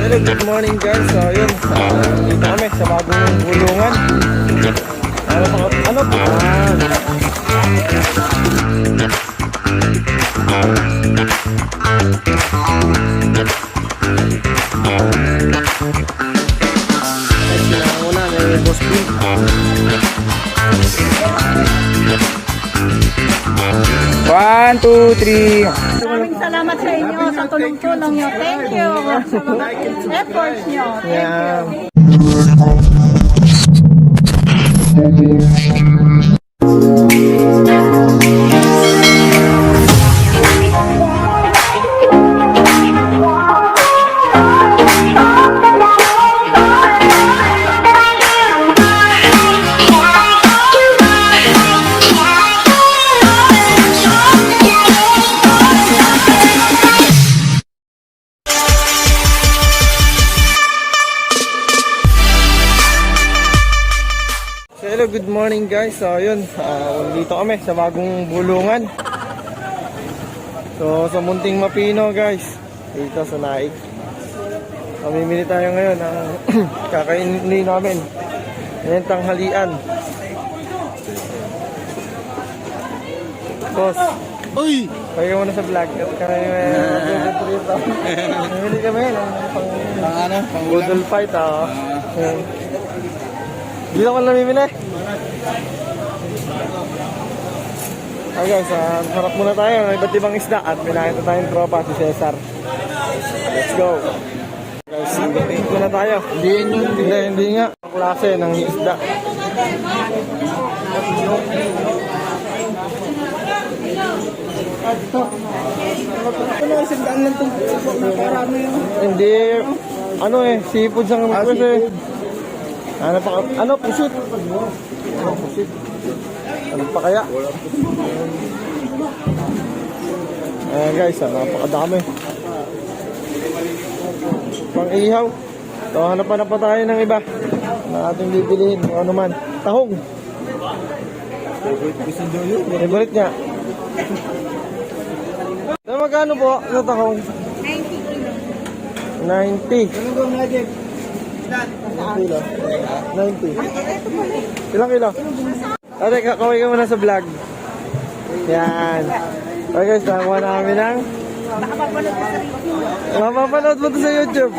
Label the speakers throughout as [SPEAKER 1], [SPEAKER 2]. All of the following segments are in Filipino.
[SPEAKER 1] Hello, good morning guys. So yun, dito kami sa bagong bulungan. Ano pa? Ay, sinangan ko na, may boss B. One, two, three.
[SPEAKER 2] Maraming salamat sa inyo sa tulong-tulong nyo. Thank you sa mga efforts nyo. Thank you.
[SPEAKER 1] Hello, good morning guys. So yun, dito kami sa bagong bulungan. So sa Munting Mapino guys, dito sa Naik. Mamimili tayo ngayon ng kakainin namin. Ngayon tanghalian. Boss,
[SPEAKER 3] Uy!
[SPEAKER 1] kaya mo na sa vlog. Mamimili kami ng
[SPEAKER 3] Pang ano? Pang ulam?
[SPEAKER 1] Boodle fight. Dito ko namimili. Okay guys, harap muna tayo ng iba't ibang isda at may nakita tayong tropa si Cesar. Let's go. Guys, dito na tayo. Hindi nga. Klase ng isda.
[SPEAKER 3] Ano, isang daan lang itong nakarami yun.
[SPEAKER 1] Hindi, ano seafood ang request Ano pa, pusit? Pusit. Ano pa kaya? Ayan guys, napakadami. Pang ihaw. So, hanap pa tayo ng iba na ating bibilihin. Ano man. Tahong. Favorite niya. So, magkano po sa tahong? 90. 90. Kilo? 90. Ilang kilo? Ate, kaway ka muna sa vlog. Yan. Okay guys, nakakuha namin ng mapapanood mo to sa YouTube.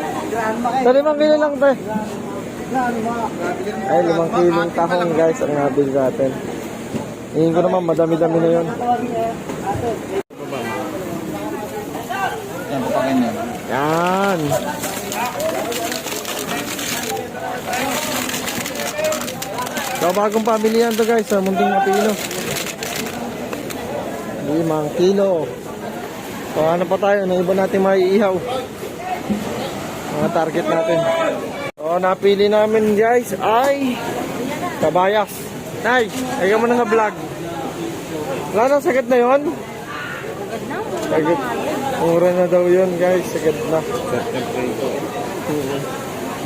[SPEAKER 1] So 5 kilo lang tayo. Ay, 5 kilong tahong guys ang nabili natin. Hingin ko naman, madami-dami na yun.
[SPEAKER 3] Yan, papakin yan.
[SPEAKER 1] Yan. So, bagong pamilihan to guys sa Munting Mapino. 5 kilo. So, ano pa tayo? Ano iba natin maiihaw? Mga target natin. So, napili namin guys ay kabayas. Nay, ayaw mo na sa vlog. Wala na, sagad na yun? Sagad. Mura na daw yun guys. Sagad na.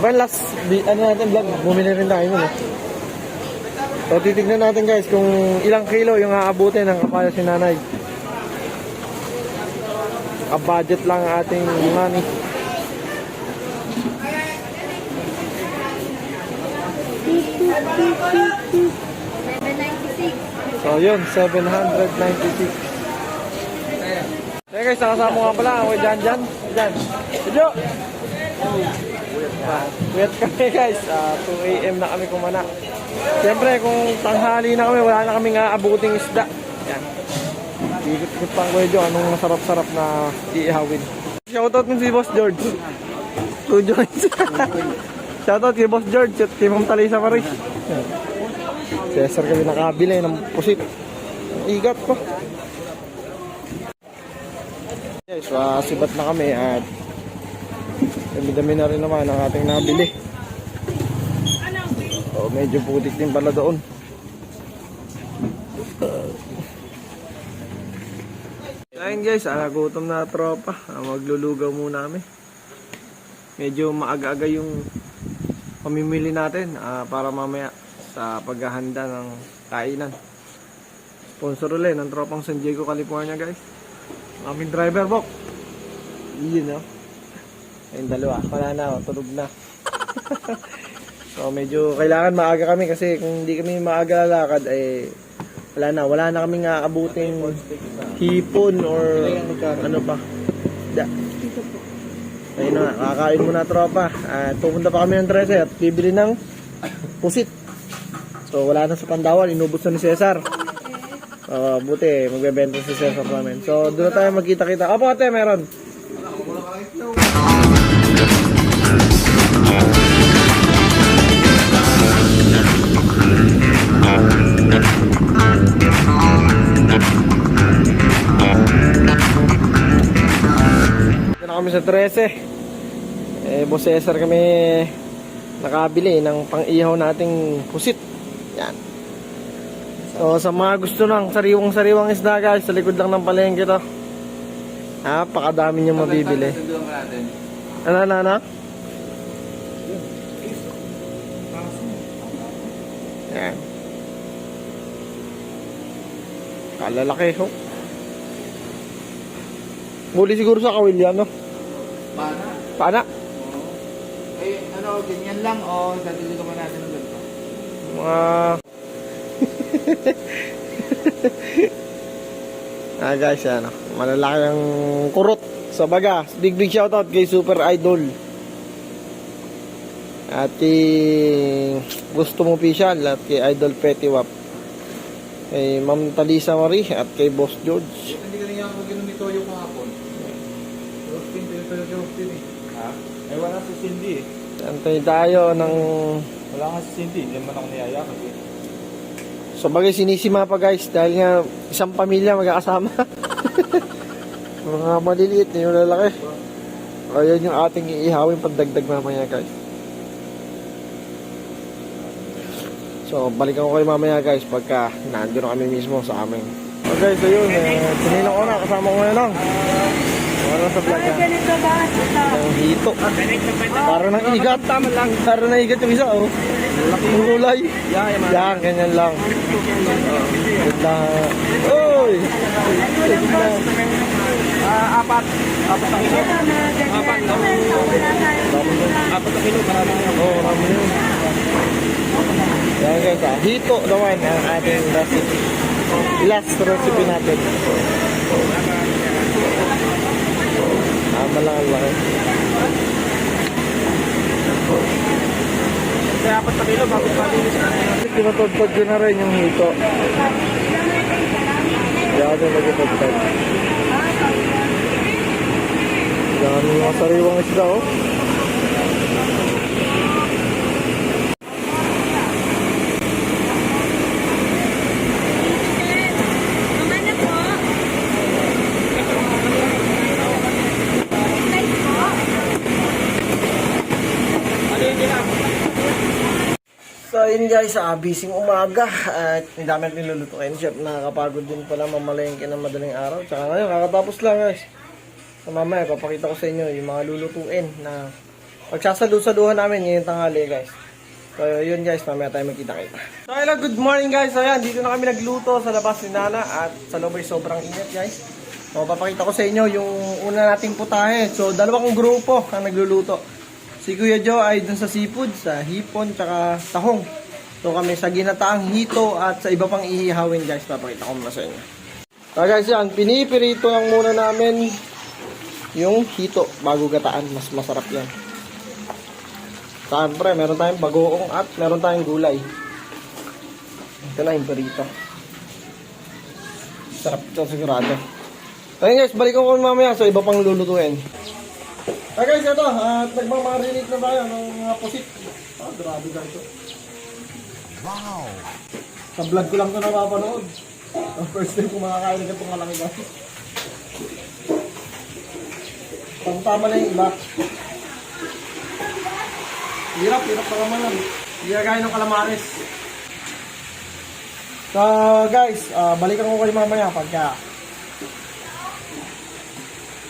[SPEAKER 1] Ba, last, ano natin vlog? Bumili rin tayo nun. So, titignan natin guys kung ilang kilo yung aabutin ng kapaya si nanay. A-budget lang ating money. So, yun, 796. Okay guys, nakasama nga pala ako dyan. Video! Wait kami guys, 2 AM na kami kumana. Siyempre kung tanghali na kami, wala na kaming aabuting isda. Yan. Ikot-ikot pang kuya Jo, anong masarap-sarap na iihawin. Shoutout mo si Boss George. Shoutout kay Boss George at kay Ma'am Talisa Maris. Cesar kami nakabili ng pusit. Igat pa. Guys, sibat na kami at dami-dami na rin naman ang ating nabili. Oh, medyo putik din pala doon. Ayun guys, gutom na tropa. Maglulugaw muna kami. Medyo maaga-aga yung pamimili natin para mamaya sa paghahanda ng kainan. Sponsor ulit ng tropang San Diego, California guys. Aming driver, Bok. Yun, no? Yung dalawa, wala na, tulog na. So medyo kailangan maaga kami kasi kung hindi kami maaga lalakad ay wala na kaming aabuting hipon or ano pa. Ayun na, kakain muna tropa. At pupunta pa kami ng 13 at bibili ng pusit. So wala na sa Pandawan, inubos na ni Cesar. Buti, magbebenta si Cesar namin. So doon na tayo magkita-kita. Opo ate, meron. Dito na kami sa 13. Boss Cesar kami nakabili ng pang-ihaw nating pusit. Yan. So sa mga gusto ng sariwang isda guys, sa likod lang ng palengke to. Napakadami nyo mabibili. Ano? Yan. Kalalaki ho. Muli siguro sa kawil yan, no? Pana?
[SPEAKER 3] Eh, ano, ganyan lang o dadali ka natin ng ganito?
[SPEAKER 1] Mga... guys, ano, malalaki ang kurot sa baga. Big shoutout kay Super Idol at kay Gusto Mo Official at kay Idol Petiwap, kay Ma'am Talisa Marie at kay Boss George.
[SPEAKER 3] Hindi ka niya ako ginom ni Toyo kahapon. Toyo eh. Ha? Eh, wala si Cindy eh.
[SPEAKER 1] Antay tayo ng...
[SPEAKER 3] Wala nga si Cindy, hindi naman ako niyaya kasi.
[SPEAKER 1] So bagay sinisima pa guys dahil nga isang pamilya magkakasama. Mga maliliit na yung lalaki. Ayan yung ating iihawin pandagdag mamaya guys. So balikan ko kayo mamaya guys pagka nandun kami mismo sa amin. So guys, ayun, sinino ko na, kasama ko na lang. Wala sa vlog yan.
[SPEAKER 2] Ganito ba?
[SPEAKER 1] Ang hito. Para nang igat. Para nang igat yung isa oh. Ang kulay. Yan, ganyan lang. Ganda. Oy!
[SPEAKER 3] Apat na kilo. Apat na kilo, marami na.
[SPEAKER 1] Oo, marami yun. Yan guys, hito naman ang ating recipe. Last recipe natin. Tama lang ang laki.
[SPEAKER 3] Kaya apat na kilo, bakit malinis na ngayon?
[SPEAKER 1] Tinatodpod ko na rin yung hito. Yan yung nagtotodpod. Yan yung mga sariwang isda oh. So yun guys, bising umaga at ang dami natin nilulutuin. Chef, nakakapagod din pala mamalengke ng madaling araw. Tsaka ngayon, kakatapos lang guys. So mamaya, papakita ko sa inyo yung mga lulutuin na pagsasalu-saluhan namin ngayong tanghali guys. So yun guys, mamaya tayo magkita-kita. So hello, good morning guys. So yan, dito na kami nagluto sa labas ni Nana at sa loob ay sobrang init guys. So papakita ko sa inyo yung una nating putahe. So dalawang grupo ang nagluluto. Si Kuya Joe ay dun sa seafood, sa hipon, tsaka tahong. So kami sa ginataang hito at sa iba pang ihihawin guys, papakita ko muna sa inyo. So guys yan, pinipirito lang muna namin yung hito bago gataan, mas masarap yan. Siyempre, meron tayong bagoong at meron tayong gulay. Ito na yung pirito. Sarap ito sigurado. So guys, balikan ko mamaya sa iba pang lulutuin. Guys, ito, nagmamarinate na tayo ng mga pusit. Grabe guys. Wow! Sa vlog ko lang ito napapanood. First time ko makakain ng itong malaki guys. Tama na yung iba. Hirap pa naman lang. Hindi na gaya ng kalamares. So guys, balikan ko kayo mamaya pagka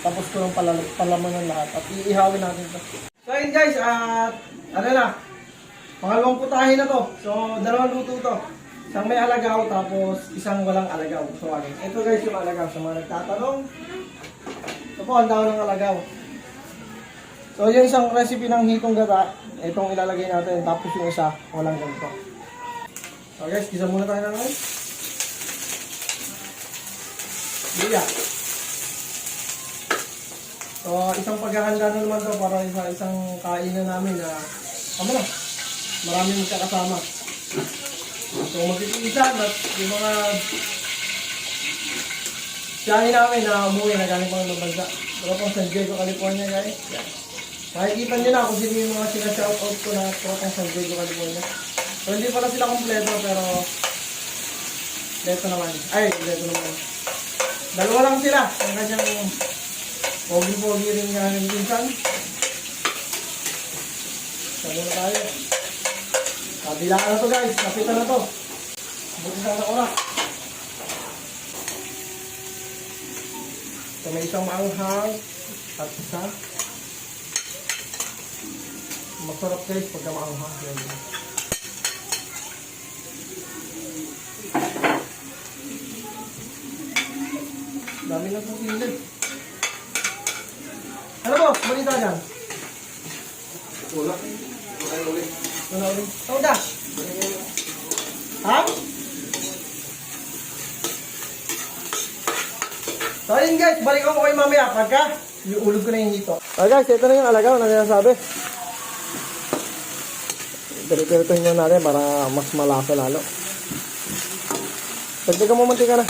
[SPEAKER 1] tapos ko ng palaman ng lahat at iihawin natin ito. So yun guys, ano na, pangalawang putahe na to. So dalawang luto to. Isang may alagaw tapos isang walang alagaw. So ito guys yung alagaw. Sa mga nagtatanong, ito po ang daw ng alagaw. So So, yung isang recipe ng hitong gata, itong ilalagay natin. Tapos yung isa, walang ganito. So guys, gisa muna tayo na ngayon. Luya. So, isang paghahanda na naman to para sa isang kainan namin na, na, maraming magkakasama. So, magtitiisan at yung mga tiyahin namin na umuwi na galing pang ng bansa. Pero pang San Diego, California guys. Yan. Makikita nyo na kung sino yung mga sinashoutout ko na pang San Diego, California. So, hindi pala sila kompleto pero leto naman. Leto naman. Dalawa lang sila. Ang kanyang pogi-pogi rin nga ng pinsan. Sabi na tayo. Kabilaan na to guys. Kapitan na to. Buti sana oras. So may isang maanghang at isa. Masarap guys pagka maanghang. Dami na po silid. Ano boss? Balita dyan? Wala. Wala ulit. Tawag na. Ha? So ayun guys, balik ako kayo mamaya pagka iulog ko na yung hito. Guys, ito na yung alagaw na sinasabi. Dito-ditohin nyo natin para mas malasa lalo. Pagdagan mo mantika na.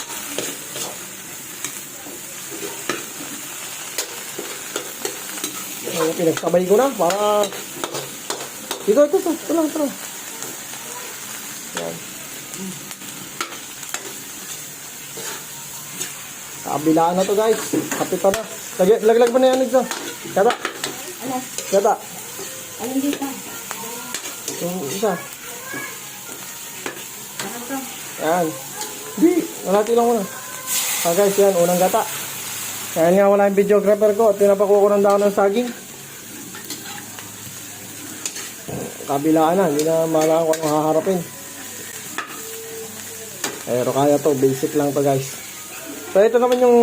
[SPEAKER 1] So, pinagsabay ko na para ito lang. Yan. Kabilaan na to guys. Kapitan na. Laglag mo na yan ito. Kata. Kata.
[SPEAKER 2] Alin dito?
[SPEAKER 1] Yung isa. Yan. Di. Malati lang muna. Guys, yan. Unang gata. Kaya nga wala yung videographer ko. Tinapakuha ko ng daon ng saging. Kabilaan na. Hindi na malang kung anong haharapin. Pero kaya to. Basic lang to guys. So ito naman yung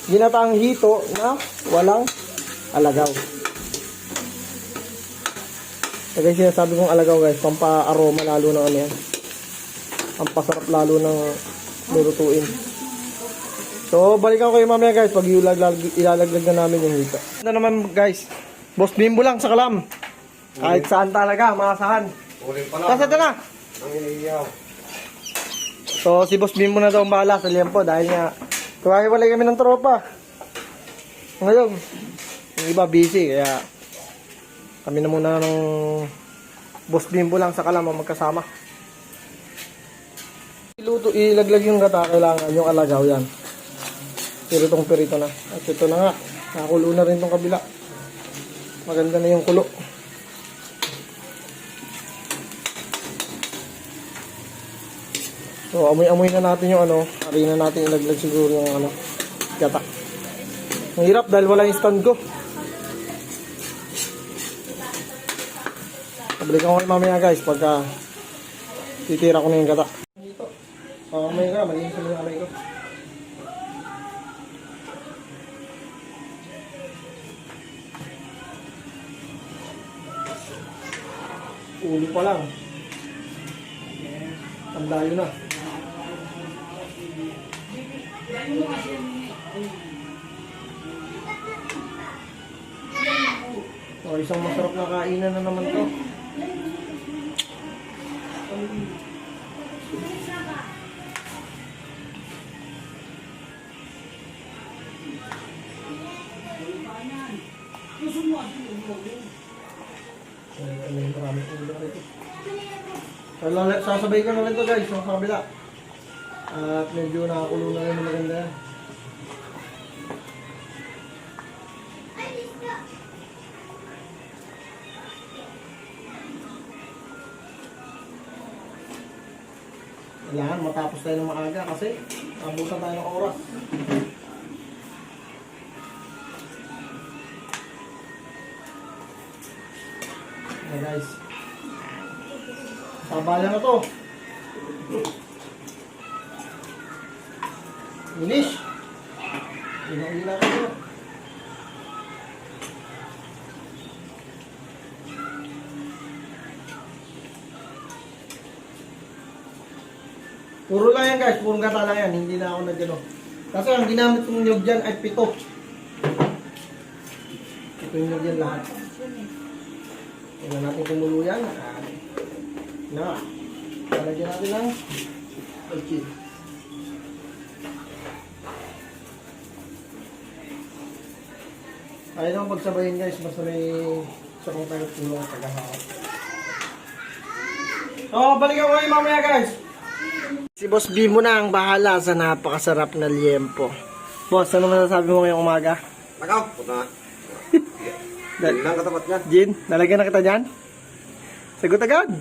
[SPEAKER 1] ginataang hito na walang alagaw. So guys, sinasabi kong alagaw guys, pampa-aroma lalo ng ano yan. Pampasarap lalo ng lulutuin. So balikan ko kayo mamaya guys pag ilalaglag na namin yung hito. Ito naman guys, Boss Bimbo lang sa Kalam. Kahit saan talaga, maasahan. Tapos ito na.
[SPEAKER 3] Ang iniiyaw.
[SPEAKER 1] So, si Boss Bimbo na daw ang bahala sa liempo dahil nga kumakiwalay kami ng tropa. Ngayon, yung iba busy kaya kami na muna ng Boss Bimbo lang sa Kalam ang magkasama. Ilaglag yung gata, kailangan yung alagaw yan. Piritong pirito na. At ito na nga, nakakulo na rin tong kabila. Maganda na yung kulo. So, amoy-amoy na natin yung ano, harina natin ilaglag siguro yung ano, gata. Ang hirap dahil wala yung stand ko. Pabalikan ko kayo mamaya guys pagka titira ko na yung gata. Dito. Amoy ka, malinis na yung amoy ko. Ulo pa lang. Tandayo na. O, isang masarap na kainan na naman to. Maraming ulo na rito. Sasabay ko na rin to guys, sa kabila. At medyo nakakulo na rin na maganda yan. Kailangan matapos tayo ng maaga kasi abutan tayo ng oras. Ayan guys. Sabayan na to. Finish. Ina-ina ko. Puro lang yan guys, purong gata lang yan. Hindi na ako nagano. Kasi ang ginamit kong nyug dyan ay 7. Ito yung nyug yan lahat. Tingnan natin kumulo yan. Na. Talagyan natin ng okay. Ayaw naman pagsabayin guys, basta may sakong tayo tulong at tagahawak. So, balikan ko kayo mamaya guys. Si Boss B mo na ang bahala sa napakasarap na liempo. Boss, ano masasabi mo ngayong umaga?
[SPEAKER 4] Nakaw, puta. Dali lang katapat niya.
[SPEAKER 1] Jin, nalagyan na kita dyan? Sagot agad.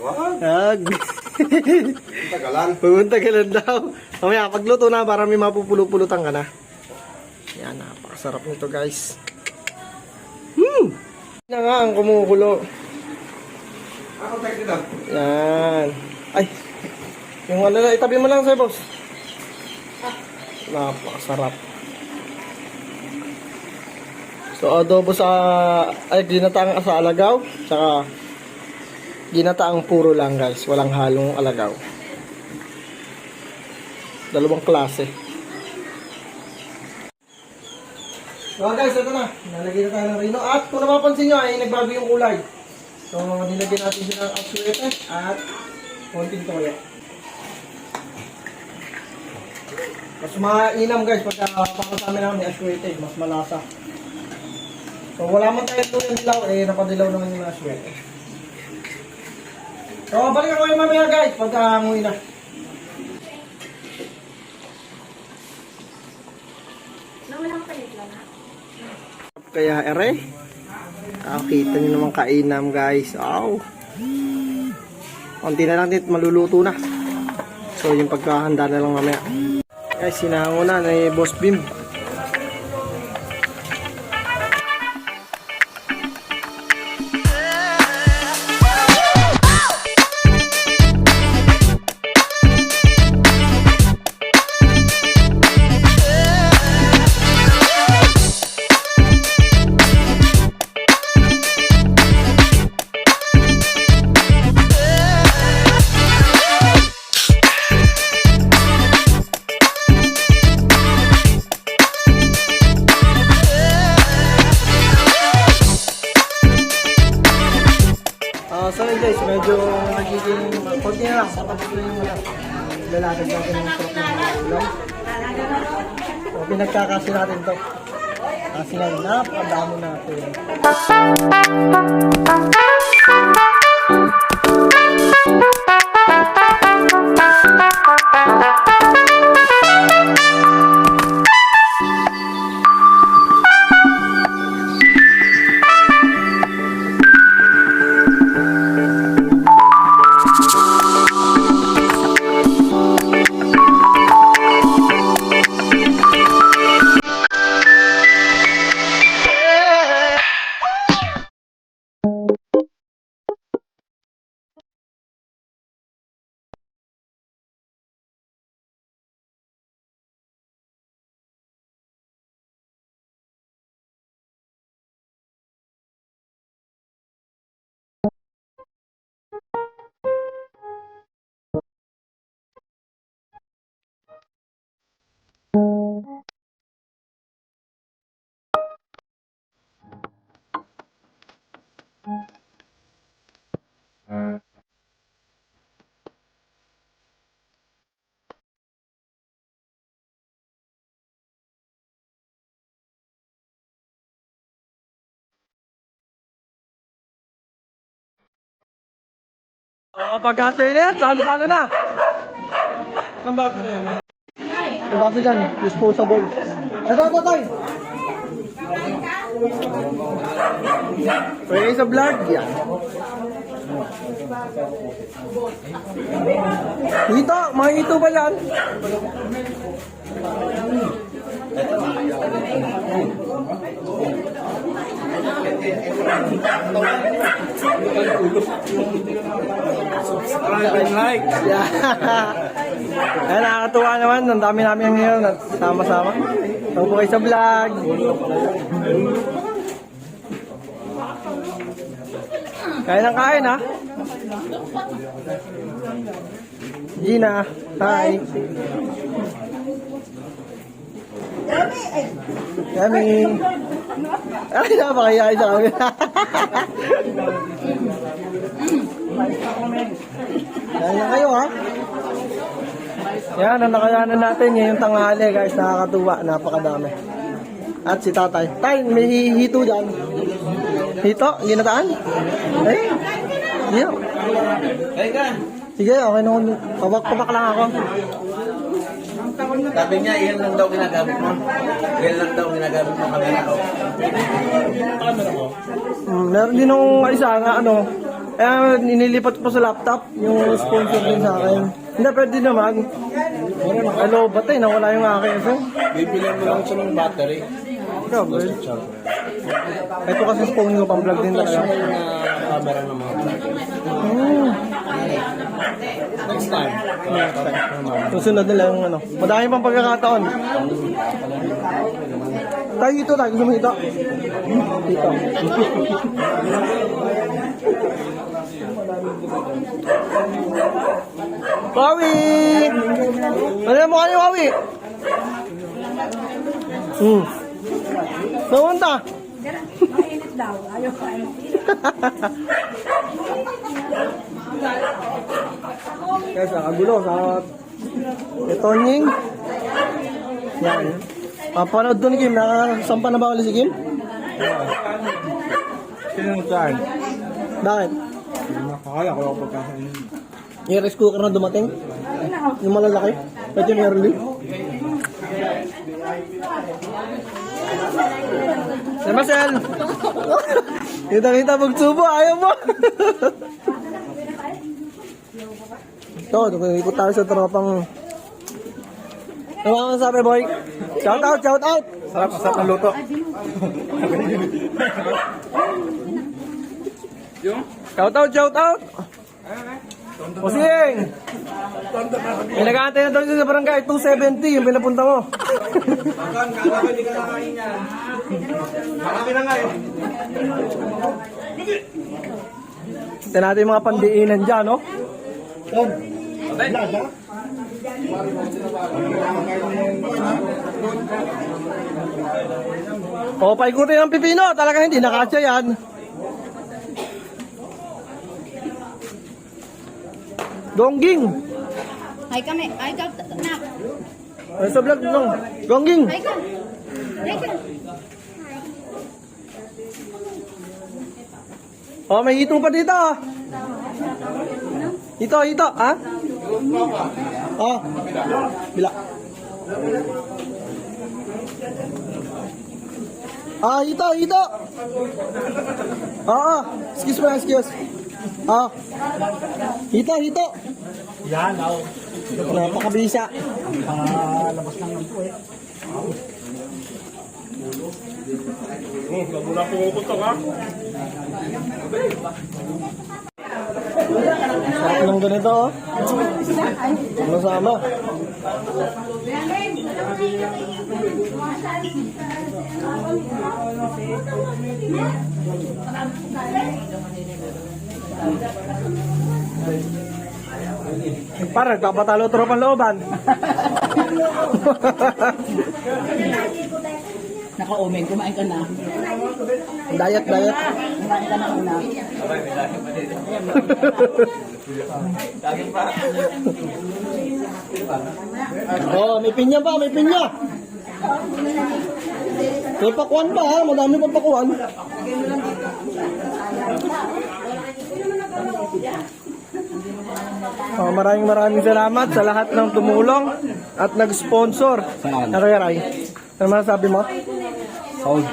[SPEAKER 4] Wag,
[SPEAKER 1] Ag.
[SPEAKER 4] tagalan.
[SPEAKER 1] Pumunta ka lang daw. Mamaya, pagluto na para may mapupulupulutan ka na. Yan, napakasarap nito guys. Na nga ang kumukulo.
[SPEAKER 4] Ako, take dito.
[SPEAKER 1] Yan. Ay. Yung ano na, itabi mo lang sa'yo, boss. Napakasarap. So, adobo sa, ay, ginataang sa alagaw. Tsaka, ginataang puro lang, guys. Walang halong alagaw. Dalawang klase. So, guys, ito na. Nalagyan na tayo ng rino. At, kung napapansin nyo, ay nagbago yung kulay. So, nilagyan natin siya ng aswete at konting toyo. Mas mainam guys pagka pakasama namin yung aswete, mas malasa. So wala man tayo tuyong dilaw, eh napadilaw naman yung aswete. So balik ako yung mamaya guys pagka amoy na. Kaya ere, kakita nyo naman kainam guys. Aw. Konti na lang dito, maluluto na. So yung pagkahanda na lang mamaya. Guys, sinango na ni Boss Bim. So yun guys, medyo nagiging konti na lang, patapos na yung lalagad natin ng sarap ng mga ulam. So pinagkakasi natin to. Kasi nga napakadami natin. Pag-hati na yan, salo-salo na. Ang bago na yan. Ang bago dyan, disposable. Ito, tay. Pwede sa vlog yan. Ito, mga ito ba yan? Subscribe and like. Yeah. Ay, nakakatuwa naman. Ang dami namin ngayon at sama-sama. Ito po kayo sa vlog. Kain ng kain ha. Gina, hi. Kami. Ay, napakayay sa kami. Yan na kayo ha. Yan, ang nakayanan natin ngayong tanghali guys. Nakakatuwa, napakadami. At si tatay. Tay, may hito dyan. Hito? Ginataan? Eh? Hito? Sige, okay na. Pabak lang ako.
[SPEAKER 4] Sabi niya, iyan lang daw ginagamit mo. Iyan lang daw ginagamit mo kamera ko.
[SPEAKER 1] Meron din nung isa nga nililipat ko sa laptop yung sponsor din sa akin. Hindi, pwede naman. Hello, batay, nawala yung akin. So,
[SPEAKER 4] Bibilan mo lang siya ng battery.
[SPEAKER 1] cover. Ito kasi phone ko, pang-vlog din talaga.
[SPEAKER 4] Camera ng mga vlog. Next time.
[SPEAKER 1] Susunod nila yung madami pang pagkakataon. Tayo ito, tayo. Gusto mo ito? Ito. Wawi! Ano mo kayo, Wawi? Pumunta.
[SPEAKER 2] Mainit daw. Ayaw ka.
[SPEAKER 1] Kaya sa kagulo, sa Tonying. Yan. Panood doon, Kim. Nakasampa na ba ulit si Kim?
[SPEAKER 3] Sino saan?
[SPEAKER 1] Bakit?
[SPEAKER 3] Nakakala ko ako pagkakainin.
[SPEAKER 1] Yung rice cooker na dumating? Yung malalaki? Ito yung early? Si Marcel! Kita-kita magsubo, ayaw mo! Ito, ikot tayo sa tropang... Ano ang sabi, boy? Shout out, shout out!
[SPEAKER 3] Sarap ng luto.
[SPEAKER 1] Shout out, shout out! Pusing! May nag-aantay na daw siya sa barangay 270, yung pinapunta mo.
[SPEAKER 4] Hindi ka nakain yan. Marami na nga eh.
[SPEAKER 1] Ito natin yung mga pandiinan dyan, no? O, paikutin ang pipino. Talaga hindi nakasya yan. Gongging.
[SPEAKER 2] Ay kami. Ay ka. Nak.
[SPEAKER 1] Ano sa vlog nung? Gongging.
[SPEAKER 2] Ay ka. Ay ka.
[SPEAKER 1] O, may hito pa dito. Hito, ha? Oh, bila. Hito. Excuse me, excuse. Hito.
[SPEAKER 3] Yan, ako.
[SPEAKER 1] Napakabisa.
[SPEAKER 3] Labas lang ng po eh. Wala pumupunta ka.
[SPEAKER 1] Sarap ng ganito, oh. Masama. Parang nagpapatalo tropang looban.
[SPEAKER 2] Naka-omen. Kumain ka na.
[SPEAKER 1] Diet.
[SPEAKER 2] Kumain ka na una.
[SPEAKER 1] Oh, may pinya pa, may pinya. May pakuan pa ha, madami pa pakuan. Oh, maraming salamat sa lahat ng tumulong at nag-sponsor. Ano kaya, Ray? Ano masasabi mo? Sold.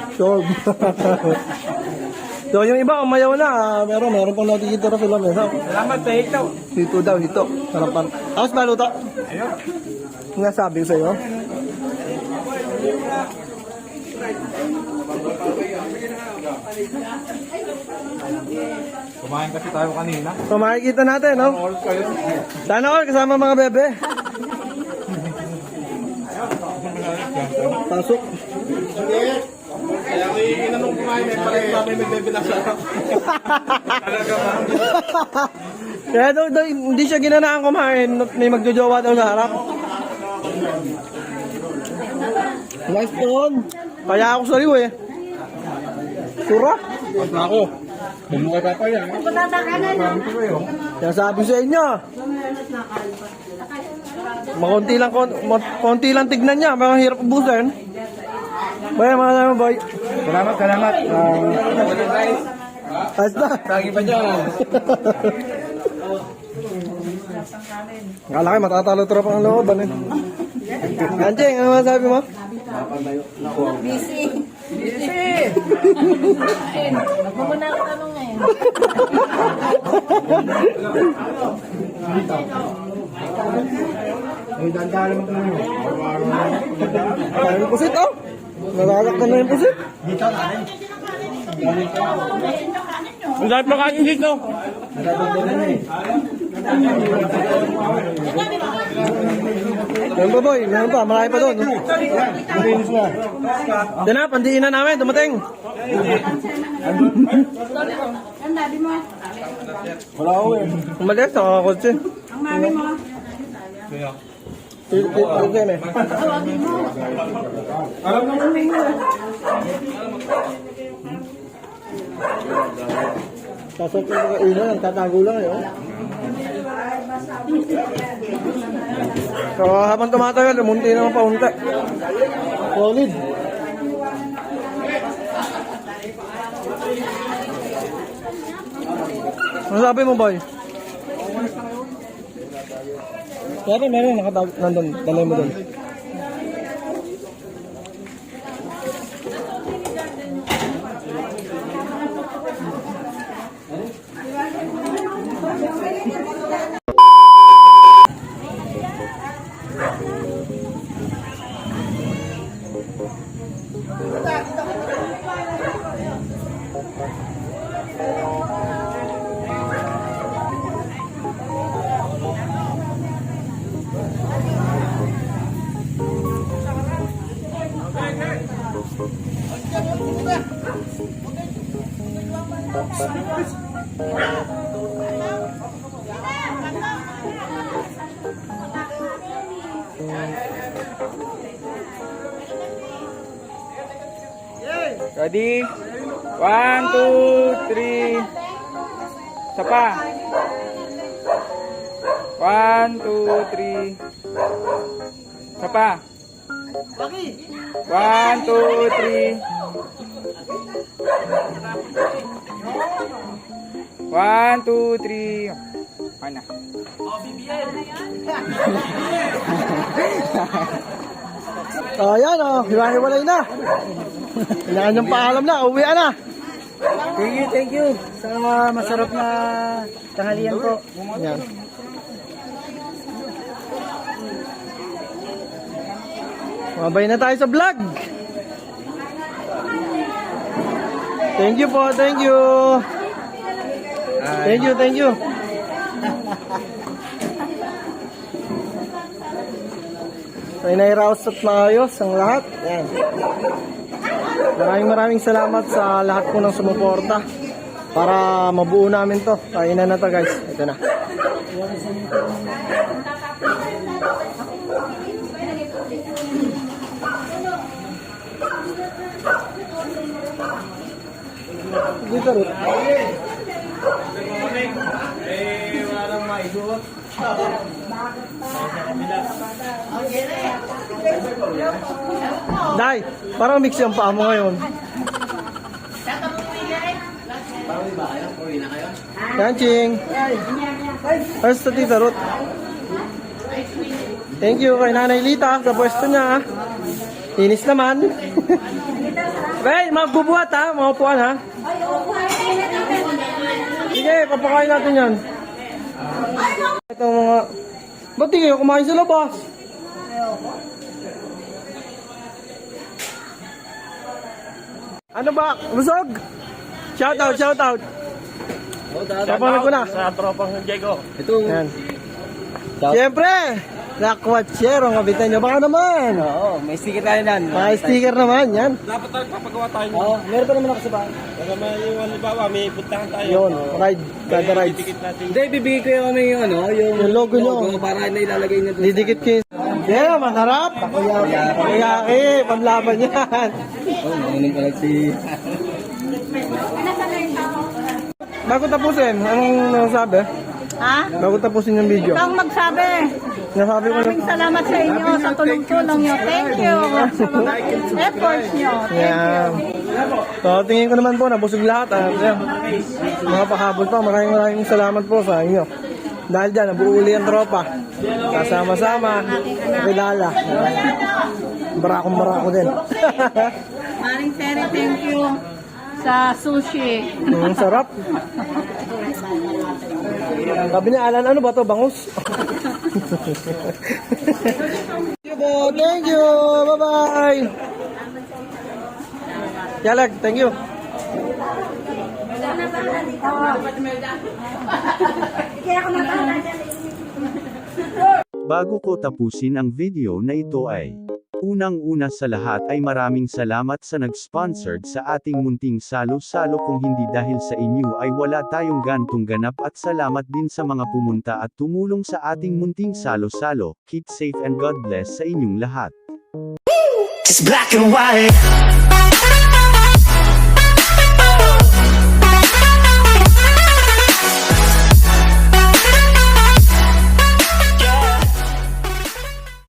[SPEAKER 1] So, yung iba, umayaw na. Meron pang nakikita na sila.
[SPEAKER 3] Salamat sa hito.
[SPEAKER 1] Hito. Sarapan. Tapos ba luto?
[SPEAKER 3] Ayun.
[SPEAKER 1] Nga sabi ko sa'yo.
[SPEAKER 3] Kumain kasi tayo kanina.
[SPEAKER 1] So, makikita natin, no?
[SPEAKER 3] All kayo.
[SPEAKER 1] Sana all, kasama mga bebe. Pasok.
[SPEAKER 3] Kaya ko inanong kumain eh. Parang may bebe na sa Talaga ba?
[SPEAKER 1] Kaya daw, hindi siya ginanaan kumain. May magjojowa daw sa harap. Nice doon. Kaya ako sa'yo eh. Sura? Ako. Bumukay pa pa yan. Kaya sabi sa inyo. Konti lang tignan niya. Mga hirap ubusin. Bye, mga naman, boy.
[SPEAKER 3] Salamat.
[SPEAKER 1] Ayos na.
[SPEAKER 3] Lagi pa dyan.
[SPEAKER 1] Akala kayo matatalo tropa ang looban eh. Anjing, ano masabi mo?
[SPEAKER 2] Busy. Nagmumuna ka tanong ngayon.
[SPEAKER 3] Ay, dandaan mo tayo.
[SPEAKER 1] Kaya yung pusit oh. Nagagaktan na yung pusit. Ang dahil makain dito. Yan pa boy, yan pa, marami pa doon. Malinis na. Yan na, pandiin na namin, dumating.
[SPEAKER 2] Ang daddy mo.
[SPEAKER 1] Wala ako eh. Umalis, nakakakotse.
[SPEAKER 2] Ang mami mo.
[SPEAKER 1] Ito eh.
[SPEAKER 3] Alam naman ninyo.
[SPEAKER 1] Sasok yung mga ina, tatago lang eh. So habang tumatagal, lumunti naman paunti. Solid. Ano sabi mo, boy? Meron, nakatawag, nandun, dalay mo dun.
[SPEAKER 3] Ready? 1, 2, 3. Isa pa. 1, 2, 3. Isa pa. 1, 2, 3. 1, 2, 3. Ano?
[SPEAKER 1] Ayan oh, hiwa-hiwalay na. Kailangan niyong paalam na, uwian na.
[SPEAKER 3] Thank you sa masarap na tanghalian po.
[SPEAKER 1] Yan. Mabay na tayo sa vlog. Thank you po, thank you. Thank you. Ay nairaos at maayos ang lahat. Yan. Maraming salamat sa lahat po ng sumuporta para mabuo namin to. Kainan na to guys. Ito na. Dito rin.
[SPEAKER 4] Walang maisuot.
[SPEAKER 1] Day, parang mix yung paa mo ngayon. Yan, Ching. Ayos sa Tita Ruth. Thank you kay Nanay Lita sa pwesto niya. Inis naman. Hey, magbubuhat ha, mga upuan ha. Sige, papakain natin yan. Itong mga... Ba't di kayo kumain sa labas? Ano ba? Busog? Shout out. Sapalag ko na.
[SPEAKER 4] Sa tropang Diego.
[SPEAKER 1] Yan. Siyempre, Lackwatcher ang kabitan nyo. Baka naman.
[SPEAKER 3] Oo, may sticker tayo nan.
[SPEAKER 1] Mga sticker naman, yan.
[SPEAKER 4] Dapat tayo papagawa tayo.
[SPEAKER 3] Oo, meron pa naman ako sa bahay.
[SPEAKER 4] Para may yung halimbawa, may puntahan tayo.
[SPEAKER 1] Yun, ride. Kada ride.
[SPEAKER 4] Dikit natin.
[SPEAKER 3] Hindi, bibigay ko yung yung
[SPEAKER 1] Yung logo nyo.
[SPEAKER 3] para na ilalagay niya doon.
[SPEAKER 1] Didikit kayo. Yeah, masarap. Takoyaki, panlaban yan.
[SPEAKER 3] Oh, nakunin pala si...
[SPEAKER 1] Bago tapusin, anong nasabi?
[SPEAKER 2] Ha?
[SPEAKER 1] Bago tapusin yung video.
[SPEAKER 2] Ikaw ang magsabi.
[SPEAKER 1] Nasabi ko na.
[SPEAKER 2] Maraming salamat sa inyo sa tulong-tulong nyo. Thank you sa mga efforts nyo. Thank you.
[SPEAKER 1] Yan. So, tingin ko naman po, nabusog lahat. Yan. Mga pahabol pa, maraming salamat po sa inyo. Dahil dyan, nabuuli ang tropa. Kasama-sama, kilala. Barako din.
[SPEAKER 2] Maring Terry, thank you sa sushi.
[SPEAKER 1] Ang sarap. Sabi niya, Alan, ano ba to? Bangus? Thank you. Bye-bye. Yalag, thank you.
[SPEAKER 5] Bago ko tapusin ang video na ito ay, unang-una sa lahat ay maraming salamat sa nag-sponsored sa ating munting salo-salo, kung hindi dahil sa inyo ay wala tayong gantong ganap, at salamat din sa mga pumunta at tumulong sa ating munting salo-salo. Keep safe and God bless sa inyong lahat.
[SPEAKER 6] It's black and white.